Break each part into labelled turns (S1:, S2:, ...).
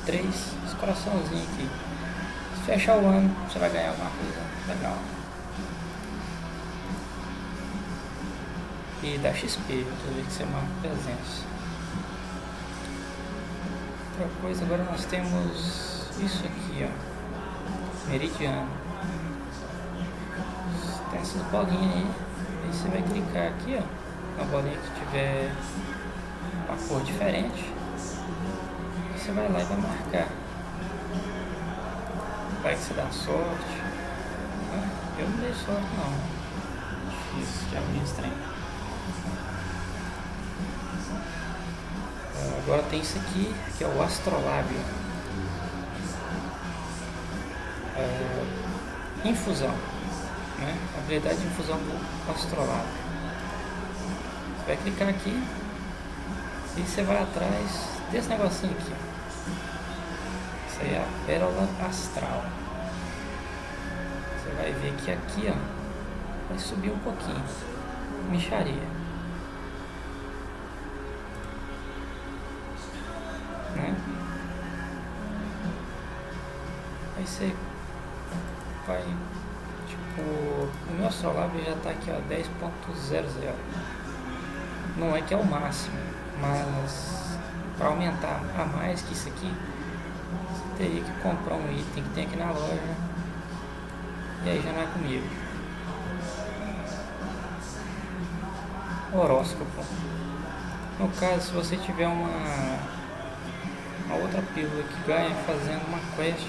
S1: 3, esse coraçãozinho aqui. Se fechar o ano, você vai ganhar alguma coisa legal. E dá XP, toda vez que você marca presença. Outra coisa, agora nós temos isso aqui, ó, meridiano. Tem essas bolinhas aí você vai clicar aqui, ó, na bolinha que tiver uma cor diferente, você vai lá e vai marcar. Vai que você dá sorte. Eu não dei sorte não, difícil de abrir esse trem. Agora tem isso aqui, que é o astrolábio. Infusão, né? Habilidade de infusão do astrolábio. Você vai clicar aqui e você vai atrás desse negocinho aqui, ó. Isso aí é a pérola astral. Você vai ver que aqui, ó, vai subir um pouquinho. Mixaria. Né? Aí você vai, tipo, o meu astrolábio já tá aqui, ó, 10.00. Não é que é o máximo, mas para aumentar a mais que isso aqui, você teria que comprar um item que tem aqui na loja, e aí já não é comigo. Horóscopo. No caso, se você tiver uma outra pílula que ganha fazendo uma quest,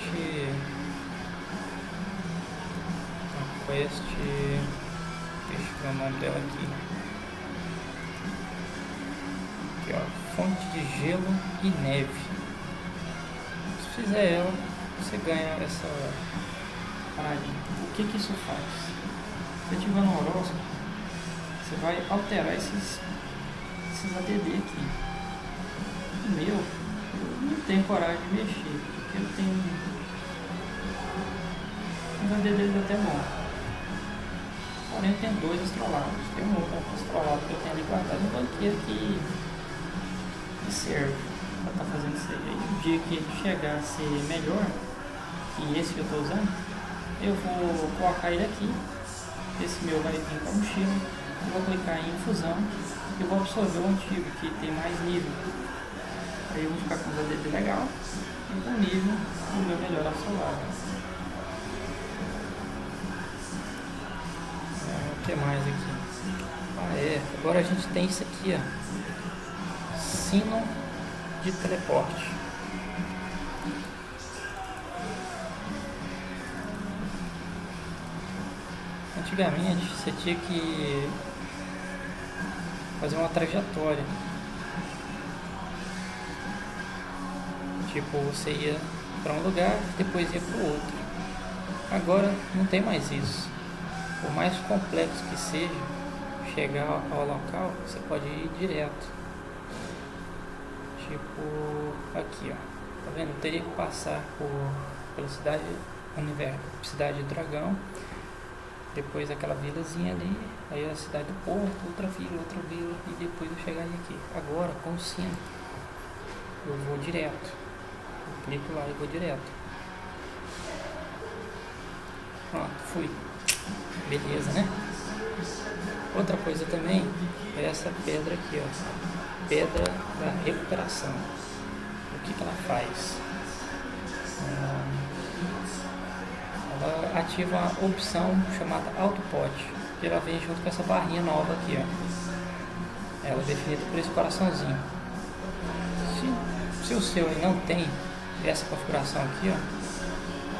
S1: deixa eu ver o nome dela aqui, ó, fonte de gelo e neve. Se fizer ela, você ganha essa paradinha. O que isso faz? Se você tiver no horóscopo, você vai alterar esses ADD aqui. O meu, eu não tenho coragem de mexer, porque eu tenho uns ADDs até bom. Porém, tem 2 astrolábios. Tem um outro astrolábio que eu tenho ali guardado no banqueiro que serve para estar fazendo isso aí. Aí o dia que ele chegar a ser melhor que esse que eu estou usando, eu vou colocar ele aqui. Esse meu vai vir para a mochila. Eu vou clicar em infusão e eu vou absorver o antigo que tem mais nível. Aí eu vou ficar com o ADD legal e com o nível do meu melhor astrolábio. O que mais aqui? Agora a gente tem isso aqui, ó, sino de teleporte. Antigamente você tinha que fazer uma trajetória, tipo, você ia para um lugar e depois ia para o outro. Agora não tem mais isso. Por mais complexo que seja chegar ao local, você pode ir direto. Tipo, aqui, ó, tá vendo? Eu teria que passar pela cidade do Dragão, depois aquela vilazinha ali, aí a cidade do Porto, outra vila, e depois eu chegaria aqui. Agora, com o sino, eu vou direto. Eu clico lá e vou direto. Pronto, fui. Beleza, né? Outra coisa também é essa pedra aqui, ó, pedra da recuperação. O que ela faz? Ela ativa uma opção chamada autopote, que ela vem junto com essa barrinha nova aqui, ó. Ela é definida por esse coraçãozinho. Se o seu aí não tem essa configuração aqui, ó,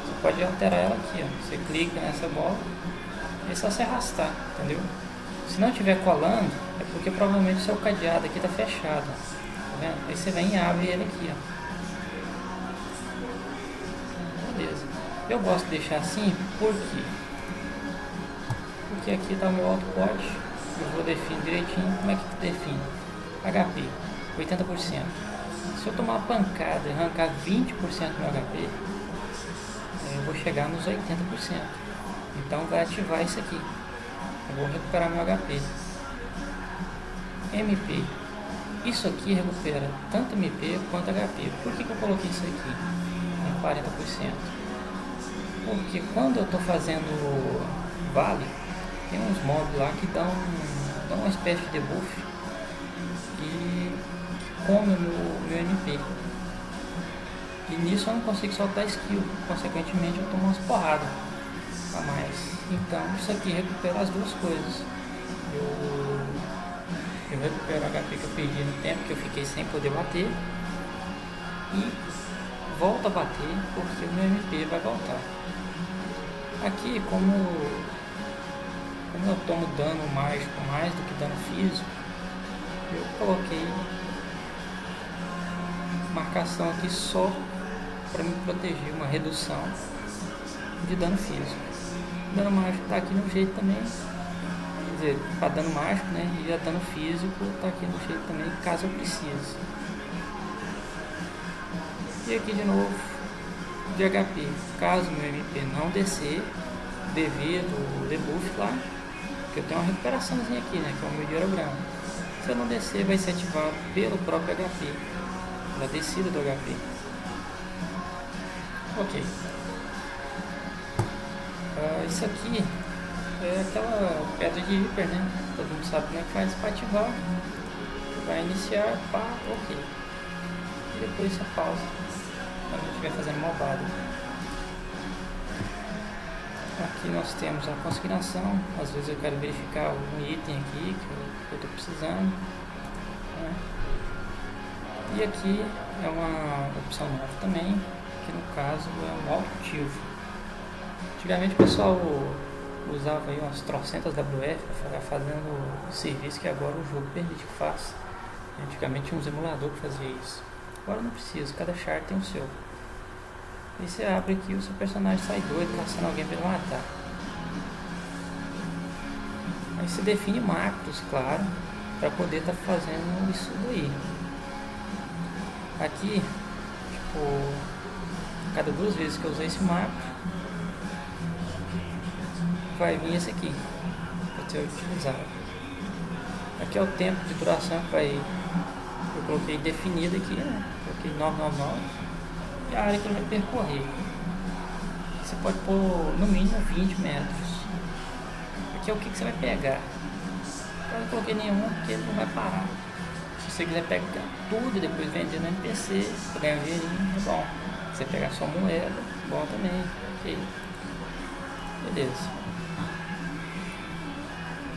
S1: você pode alterar ela aqui, ó. Você clica nessa bola. É só você arrastar, entendeu? Se não estiver colando, é porque provavelmente o seu cadeado aqui está fechado. Tá vendo? Aí você vem e abre ele aqui, ó. Beleza. Eu gosto de deixar assim, por quê? Porque aqui está o meu autopote. Eu vou definir direitinho. Como é que define? HP, 80%. Se eu tomar uma pancada e arrancar 20% do meu HP, eu vou chegar nos 80%. Então vai ativar isso aqui. Eu vou recuperar meu HP. MP. Isso aqui recupera tanto MP quanto HP. Por que eu coloquei isso aqui em 40%? Porque quando eu estou fazendo vale, tem uns mobs lá que dão uma espécie de debuff e come o meu MP. E nisso eu não consigo soltar skill, consequentemente eu tomo umas porradas a mais. Então isso aqui recupera as duas coisas. Eu recupero o HP que eu perdi no tempo que eu fiquei sem poder bater e volto a bater porque o meu MP vai voltar. Aqui, como eu tomo dano mágico mais do que dano físico, eu coloquei marcação aqui só para me proteger, uma redução de dano físico. O dano mágico está aqui no jeito também, quer dizer, para dano mágico, né? E a dano físico está aqui no jeito também, caso eu precise. E aqui de novo, de HP, caso meu MP não descer, devido ao debuff lá, que eu tenho uma recuperaçãozinha aqui, né? Que é o meu diorama. Se eu não descer, vai ser ativado pelo próprio HP, pela descida do HP. Ok. Isso aqui é aquela pedra de hiper, né? Todo mundo sabe como é que faz para ativar. Vai iniciar, pá, ok. E depois você pausa quando eu estiver fazendo mobada. Aqui nós temos a consignação. Às vezes eu quero verificar algum item aqui que eu estou precisando, né? E aqui é uma opção nova também, que no caso é um autocultivo. Antigamente o pessoal usava aí umas trocentas WF para ficar fazendo serviço que agora o jogo permite que faça. Antigamente tinha uns emuladores que fazia isso. Agora não precisa, cada char tem o seu. E você abre aqui, o seu personagem sai doido caçando alguém para matar. Aí você define macros, claro, para poder estar fazendo isso daí. Aqui, tipo, cada 2 vezes que eu usar esse macro, vai vir esse aqui para ser utilizado. Aqui é o tempo de duração que vai, eu coloquei definido aqui, né? Coloquei 999 e a área que ele vai percorrer. Você pode pôr no mínimo 20 metros. Aqui é o que você vai pegar. Eu não coloquei nenhum porque ele não vai parar. Se você quiser pegar tudo e depois vender no NPC, para ganhar um dinheirinho, é bom. Se você pegar só moeda, bom também. Ok. Beleza.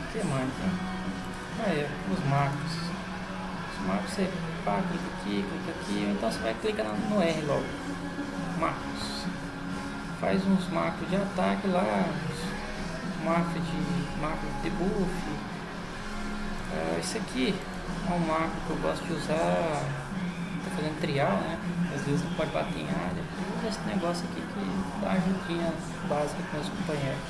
S1: O que mais, hein? Aí, os marcos. Os marcos você pá, clica aqui, ou então você vai clicar no R logo. Marcos. Faz uns marcos de ataque lá, uns marcos de debuff. Esse aqui é um marco que eu gosto de usar. Tô fazendo trial, né? Às vezes não pode bater em área. Eu uso esse negócio aqui que dá uma ajudinha básica com meus companheiros.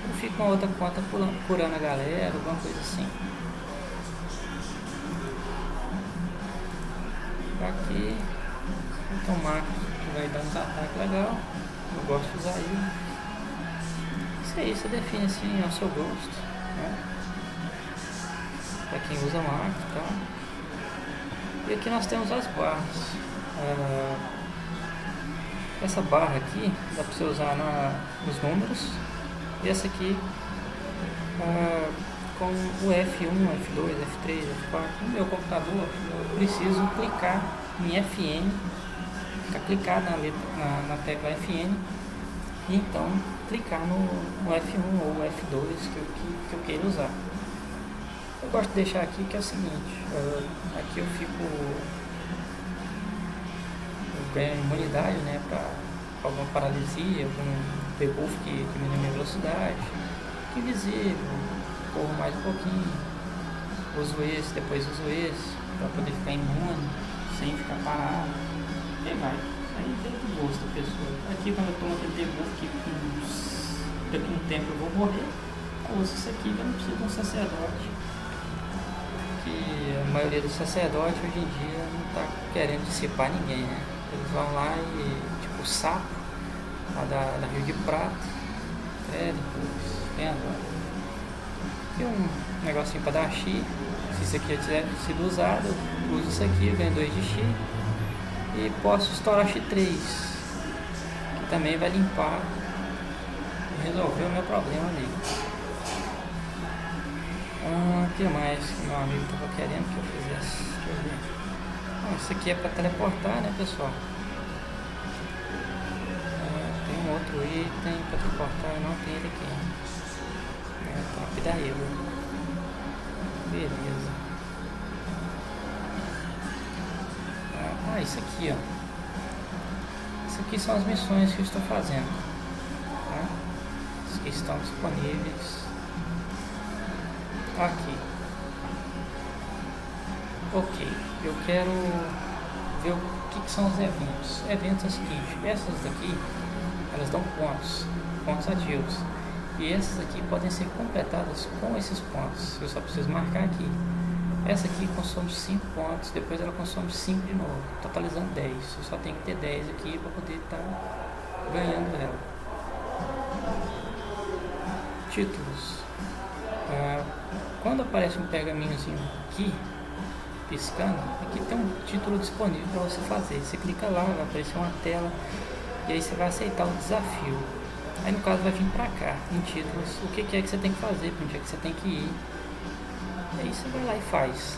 S1: Eu fico com a outra conta curando a galera, alguma coisa assim. Aqui tem um marco que vai dar uns ataques legal. Eu gosto de usar ele. Isso aí você define assim ao seu gosto, né? Para quem usa marco e tal. E aqui nós temos as barras. Essa barra aqui dá para você usar nos números. E essa aqui com o F1, F2, F3, F4. No meu computador eu preciso clicar em FN, ficar clicado na tecla FN e então clicar no F1 ou F2 que eu queira usar. Eu gosto de deixar aqui que é o seguinte, aqui eu ganho imunidade, né, para alguma paralisia, algum debuff que diminui minha velocidade, que invisível, corro mais um pouquinho, uso esse, depois uso esse, para poder ficar imune, sem ficar parado, e vai. Aí tem o gosto da pessoa. Aqui quando eu tomo aquele debuff que daqui a um tempo eu vou morrer, eu uso isso aqui, eu não preciso de um sacerdote. Que a maioria dos sacerdotes hoje em dia não está querendo dissipar ninguém, né? Eles vão lá e, tipo, o sapo, lá da Rio de Prata, depois tem agora. Tem um negocinho para dar chi, Se isso aqui tiver sido usado, eu uso isso aqui, ganho 2 de X e posso estourar X3, que também vai limpar e resolver o meu problema ali. O que mais que meu amigo estava querendo que eu fizesse? Deixa eu ver. Isso aqui é para teleportar, né, pessoal? Tem um outro item para teleportar, não tem ele aqui. Top da Eva. Beleza. Isso aqui, ó. Isso aqui são as missões que eu estou fazendo. Tá? As que estão disponíveis aqui. Ok, eu quero ver o que são os eventos. Eventos é o seguinte, essas daqui, elas dão pontos ativos. E essas aqui podem ser completadas com esses pontos. Eu só preciso marcar aqui. Essa aqui consome 5 pontos, depois ela consome 5 de novo, totalizando 10. Eu só tenho que ter 10 aqui para poder estar ganhando ela. Títulos. Quando aparece um pergaminhozinho aqui, piscando, aqui tem um título disponível para você fazer. Você clica lá, vai aparecer uma tela e aí você vai aceitar o desafio. Aí no caso vai vir pra cá, em títulos, o que é que você tem que fazer, para onde é que você tem que ir. E aí você vai lá e faz.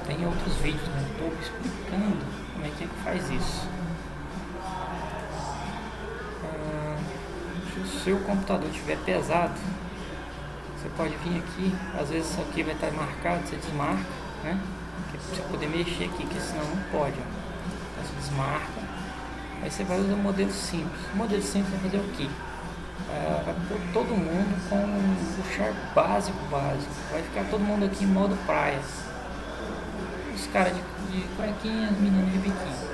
S1: Tem outros vídeos no YouTube explicando como é que faz isso. Se o seu computador estiver pesado, você pode vir aqui, às vezes isso aqui vai estar marcado, você desmarca, né? Pra você poder mexer aqui, que senão não pode. Ó. Então você desmarca. Aí você vai usar o modelo simples. O modelo simples vai fazer o quê? Vai pôr todo mundo com o char básico. Vai ficar todo mundo aqui em modo praia. Os caras de cuequinha, as meninas de biquíni.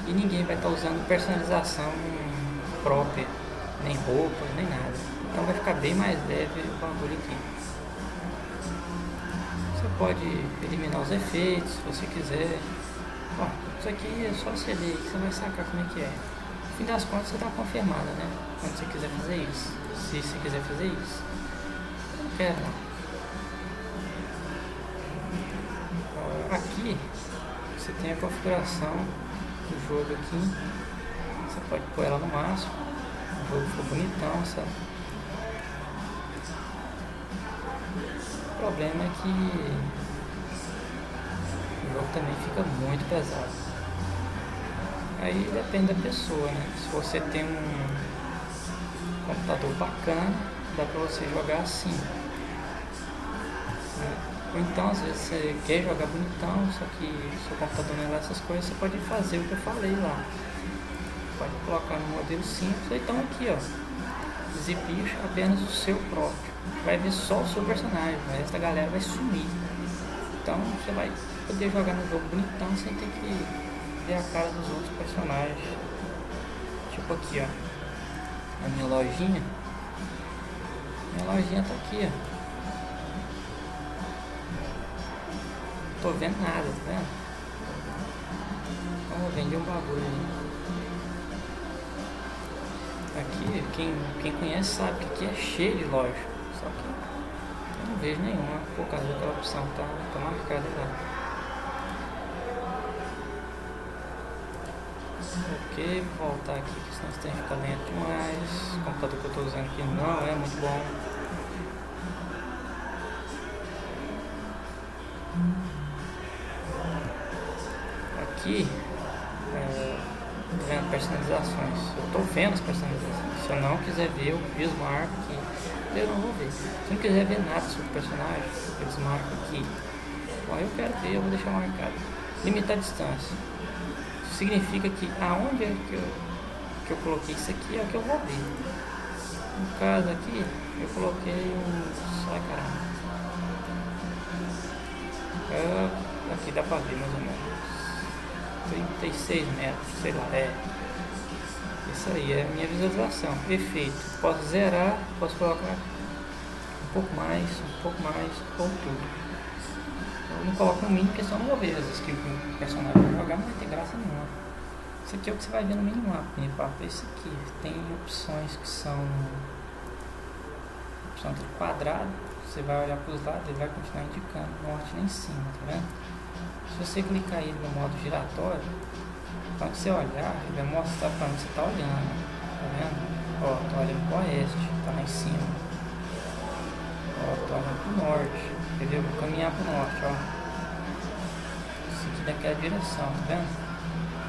S1: E ninguém vai estar usando personalização própria, nem roupa, nem nada. Então vai ficar bem mais leve o bagulho aqui. Você pode eliminar os efeitos, se você quiser. Bom, isso aqui é só você ler que você vai sacar como é que é. No fim das contas você está confirmada, né? Quando você quiser fazer isso. Se você quiser fazer isso. Eu não quero não. Aqui você tem a configuração do jogo aqui. Você pode pôr ela no máximo. O jogo ficou bonitão, sabe? O problema é que o jogo também fica muito pesado. Aí depende da pessoa, né? Se você tem um computador bacana, dá pra você jogar assim. Ou então às vezes você quer jogar bonitão, só que seu computador não é lá essas coisas, você pode fazer o que eu falei lá. Pode colocar no modelo simples, ou então aqui ó, exibir apenas o seu próprio. Vai ver só o seu personagem, o resto da galera vai sumir. Então você vai poder jogar no jogo bonitão sem ter que ver a cara dos outros personagens. Tipo aqui ó, a minha lojinha. Minha lojinha tá aqui ó. Não tô vendo nada, tá vendo? Então eu vendi um bagulho aí. Aqui, quem conhece sabe que aqui é cheio de loja. Só que eu não vejo nenhuma por causa daquela opção que tá marcada lá. Ok, vou voltar aqui, que senão você tem que ficar lento demais. O computador que eu estou usando aqui não é muito bom. Aqui, vendo personalizações. Eu estou vendo as personalizações. Se eu não quiser ver, eu desmarco aqui. Eu não vou ver. Se eu não quiser ver nada sobre o personagem, eu desmarco aqui. Bom, eu quero ver, eu vou deixar marcado. Limitar a distância. Isso significa que aonde é que eu coloquei isso aqui é o que eu vou ver. No caso aqui, eu coloquei Ai caramba. Aqui dá pra ver mais ou menos. 36 metros, sei lá, isso aí é a minha visualização. Efeito, posso zerar, posso colocar um pouco mais ou tudo. Eu não coloco no mínimo porque senão eu não vou ver as skills que o personagem vai jogar, não vai ter graça nenhuma. Isso aqui é o que você vai ver no minimapa. Minimapa é isso aqui, tem opções que são Pronto, quadrado, você vai olhar para os lados, ele vai continuar indicando norte lá em cima, tá vendo? Se você clicar ele no modo giratório, quando você olhar, ele vai mostrar para onde você está olhando, tá vendo? Ó, tô olhando para o oeste, tá lá em cima. Ó, tô olhando para o norte, entendeu? Vou caminhar para o norte, ó. Isso aqui daquela direção, tá vendo?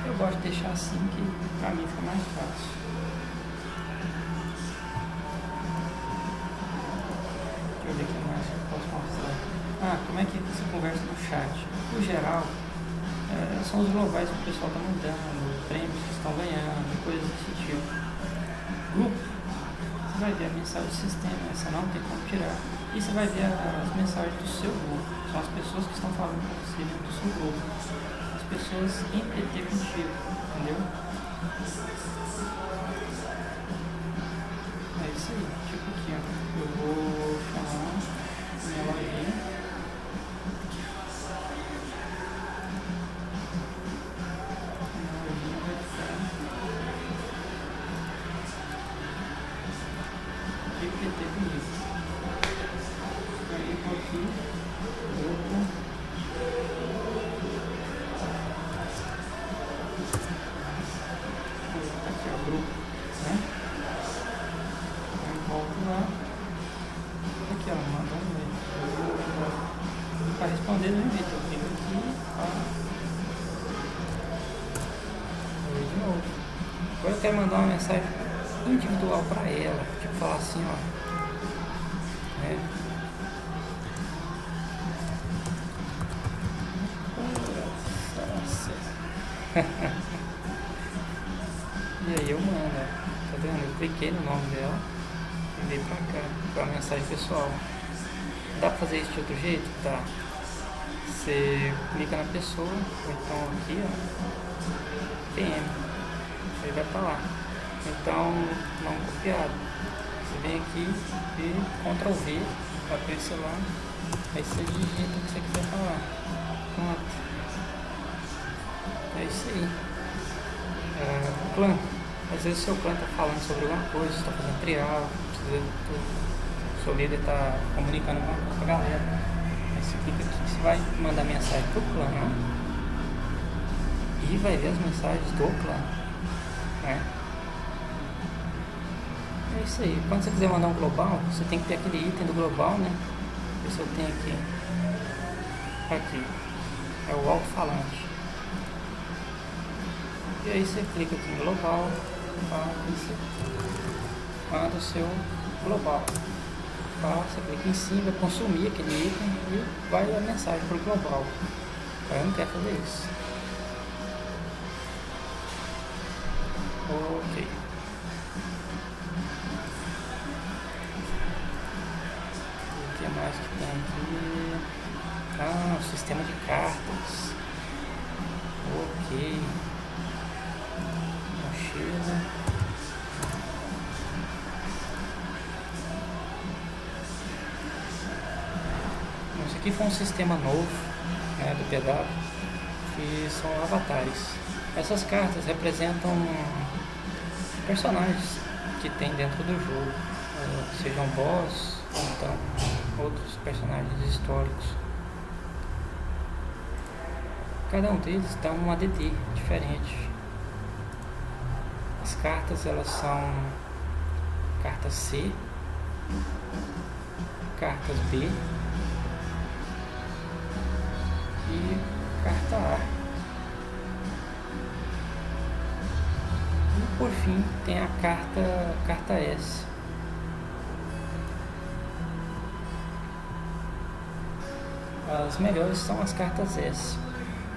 S1: Eu gosto de deixar assim que pra mim fica mais fácil. Deixa eu ver o que mais eu posso mostrar. Como é que você conversa no chat? No geral, são os globais que o pessoal está mandando, prêmios que estão ganhando, coisas desse tipo. Grupo, você vai ver a mensagem do sistema, você não tem como tirar. E você vai ver as mensagens do seu grupo. São as pessoas que estão falando com você dentro do seu grupo. As pessoas em PT contigo, entendeu? É isso aí, tipo aqui, ó. Eu vou chamar minha lojinha. Minha lojinha vai ficar de PT comigo. Aí eu vou aqui, grupo. Aqui é o grupo, né? Aí volto lá. Aqui, ó, manda um e-mail. Para responder no e-mail, eu clico aqui, ó. Vou de novo. Agora eu quero mandar uma mensagem individual para ela. Tipo, falar assim, ó. Né? E aí eu mando, ó. Tá vendo? Eu cliquei no nome dela e veio pra cá, pra uma mensagem pessoal. Dá pra fazer isso de outro jeito? Tá. Você clica na pessoa, ou então aqui, ó, PM, aí vai pra lá. Então, não copiado. Você vem aqui e Ctrl V, vai aparecer lá, aí você digita o que você quiser falar. Pronto. É isso aí. Clã. Às vezes o seu clã está falando sobre alguma coisa, está fazendo trial, o seu líder está comunicando alguma coisa com a galera. Aí você clica aqui, você vai mandar mensagem pro clã, né? E vai ver as mensagens do clã, né? É isso aí. Quando você quiser mandar um global, você tem que ter aquele item do global, né? Esse eu tenho aqui. Aqui. É o alto-falante. E aí você clica aqui em global, manda o seu global. Você clica em cima, vai consumir aquele item e vai a mensagem para o global. Eu não quero fazer isso. Ok. O que mais que tem aqui? O sistema de cartas. Ok. Mochila. Isso aqui foi um sistema novo, né, do PW, que são avatares. Essas cartas representam personagens que tem dentro do jogo, sejam boss ou então outros personagens históricos. Cada um deles dá um ADD diferente. As cartas, elas são carta C, cartas B e carta A. E por fim tem a carta S. As melhores são as cartas S.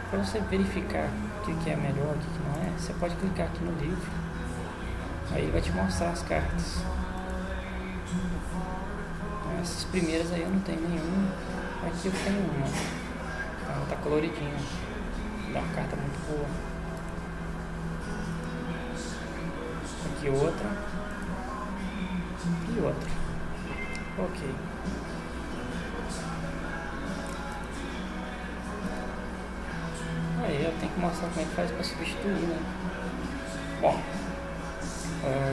S1: Para você verificar o que é melhor, o que não é, você pode clicar aqui no livro. Aí ele vai te mostrar as cartas. Essas primeiras aí eu não tenho nenhuma. Aqui eu tenho uma. Ela tá coloridinha. Dá uma carta muito boa. Aqui outra. E outra. Ok. Aí eu tenho que mostrar como é que faz para substituir, né? Bom,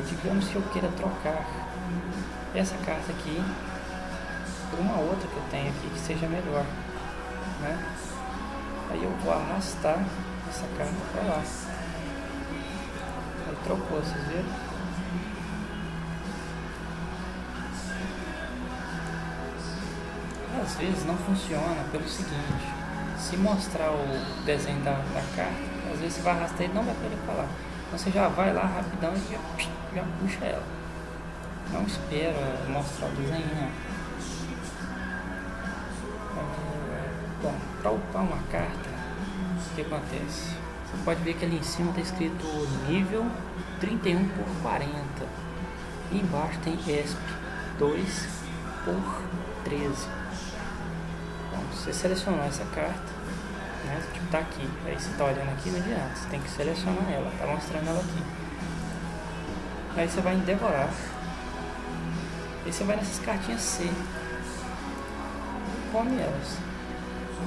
S1: digamos que eu queira trocar essa carta aqui por uma outra que eu tenho aqui que seja melhor, né? Aí eu vou arrastar essa carta para lá. Aí trocou, vocês viram? Às vezes não funciona pelo seguinte: se mostrar o desenho da carta, às vezes você vai arrastar e não vai querer falar. Então você já vai lá rapidão e já puxa ela. Não espera mostrar o desenho, não. Bom, para upar uma carta, o que acontece? Você pode ver que ali em cima está escrito nível 31 por 40 e embaixo tem ESP 2 por 13. Então, você selecionou essa carta, né? Tipo, tá aqui, aí você tá olhando aqui, não adianta, você tem que selecionar ela, tá mostrando ela aqui. Aí você vai em devorar, aí você vai nessas cartinhas C e come elas.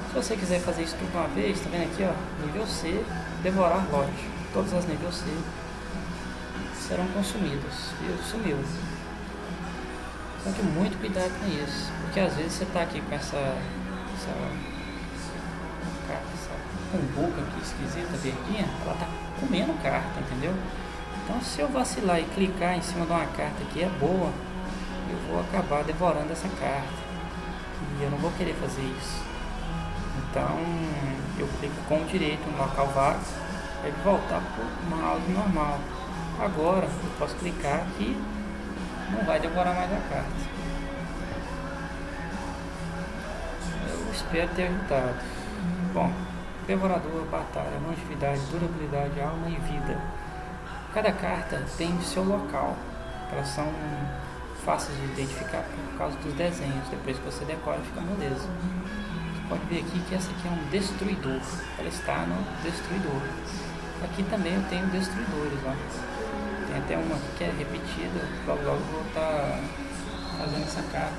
S1: Se você quiser fazer isso tudo uma vez, tá vendo aqui, ó, nível C, devorar lote. Todas as níveis C serão consumidas. Viu? Sumiu. Só que muito cuidado com isso, porque às vezes você tá aqui com essa cumbuca aqui esquisita, verdinha, ela tá comendo carta, entendeu? Então se eu vacilar e clicar em cima de uma carta que é boa, eu vou acabar devorando essa carta. E eu não vou querer fazer isso. Então eu clico com o direito no local vago e voltar para o mouse normal. Agora eu posso clicar aqui, não vai devorar mais a carta. Eu espero ter ajudado. Bom, devorador, batalha, longevidade, durabilidade, alma e vida. Cada carta tem o seu local. Elas são fáceis de identificar por causa dos desenhos. Depois que você decora, fica moleza. Você pode ver aqui que essa aqui é um destruidor. Ela está no destruidor. Aqui também eu tenho destruidores, ó. Tem até uma aqui que é repetida. Logo eu vou estar fazendo essa carta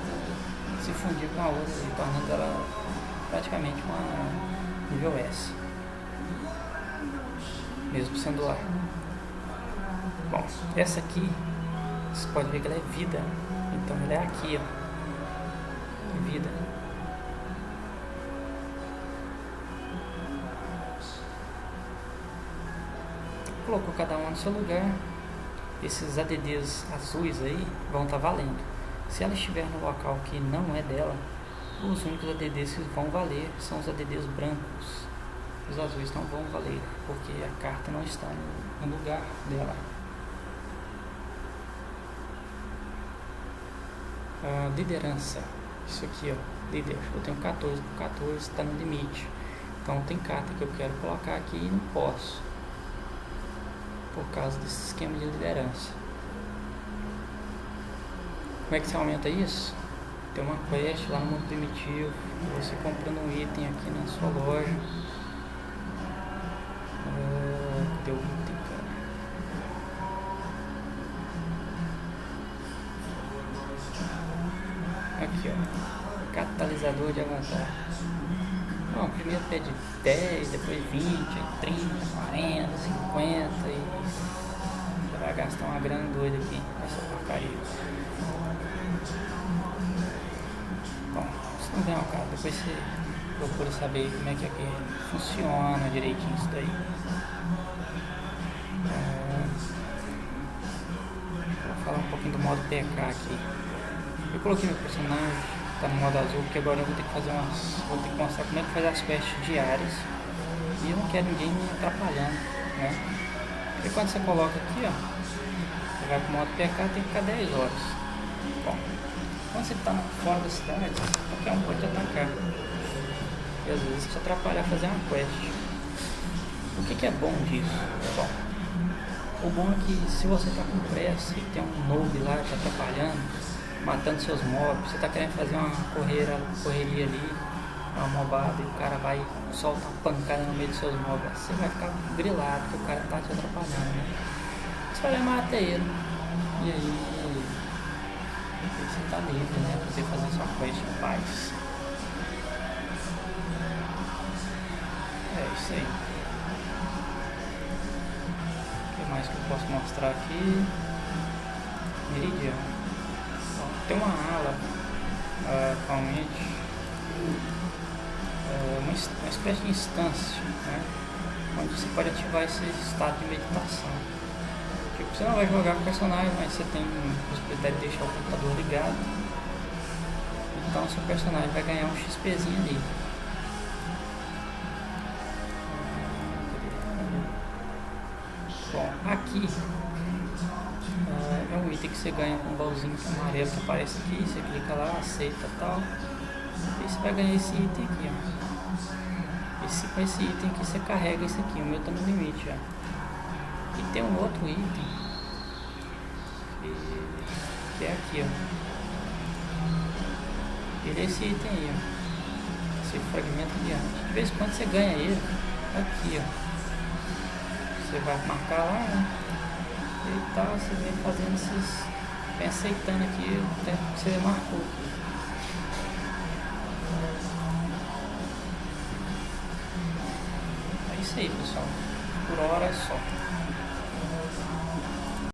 S1: se fundir com a outra e tornando ela praticamente uma nível S, mesmo sendo A. Bom, essa aqui você pode ver que ela é vida, então ela é aqui, ó, vida. Colocou cada um no seu lugar. Esses ADDs azuis aí vão estar valendo. Se ela estiver no local que não é dela, os únicos ADDs que vão valer são os ADDs brancos. Os azuis não vão valer, porque a carta não está no lugar dela. Liderança. Isso aqui, ó, líder. Eu tenho 14 por 14, está no limite. Então tem carta que eu quero colocar aqui e não posso, por causa desse esquema de liderança. Como é que você aumenta isso? Tem uma quest lá no mundo primitivo, você comprando um item aqui na sua loja. Cadê o item, cara? Aqui, ó, catalisador de avatar. Bom, primeiro pede 10, depois 20, 30, 40, 50 e já vai gastar uma grana doida aqui nessa porcaria. Bom, isso não vem ao caso, depois você procura saber como é que funciona direitinho isso daí. Vou falar um pouquinho do modo PK aqui. Eu coloquei meu personagem, tá no modo azul, porque agora eu vou ter que fazer vou ter que mostrar como é que faz as quests diárias. E eu não quero ninguém me atrapalhando, né? Porque quando você coloca aqui, ó, você vai pro modo PK, tem que ficar 10 horas. Bom, quando você está fora da cidade, qualquer um pode te atacar. E às vezes isso atrapalha a fazer uma quest. O que é bom disso? Bom, o bom é que se você está com pressa e tem um noob lá te atrapalhando, matando seus mobs, você está querendo fazer uma correria ali, uma mobada, e o cara vai soltar uma pancada no meio dos seus mobs, você vai ficar grilado porque o cara está te atrapalhando, né? Você vai lá e mata ele. E aí você tá livre, né? Pra você fazer sua quest em paz. É isso aí. O que mais que eu posso mostrar aqui? Meridiano. Ó, tem uma ala atualmente uma espécie de instância, né? Onde você pode ativar esse estado de meditação. Tipo, você não vai jogar com o personagem, mas você tem a possibilidade de deixar o computador ligado. Então seu personagem vai ganhar um XPzinho ali. Bom, aqui é um item que você ganha com um baúzinho amarelo que aparece aqui. Você clica lá, aceita e tal. E você vai ganhar esse item aqui, ó. Com esse item aqui você carrega esse aqui. O meu tá no limite, ó. E tem um outro item que é aqui, ó. Ele é esse item aí, ó. Esse fragmento de arte. De vez em quando você ganha ele aqui, ó. Você vai marcar lá, né? E tal, você vem fazendo esses. Vem aceitando aqui o tempo que você marcou aqui. É isso aí, pessoal. Por hora é só.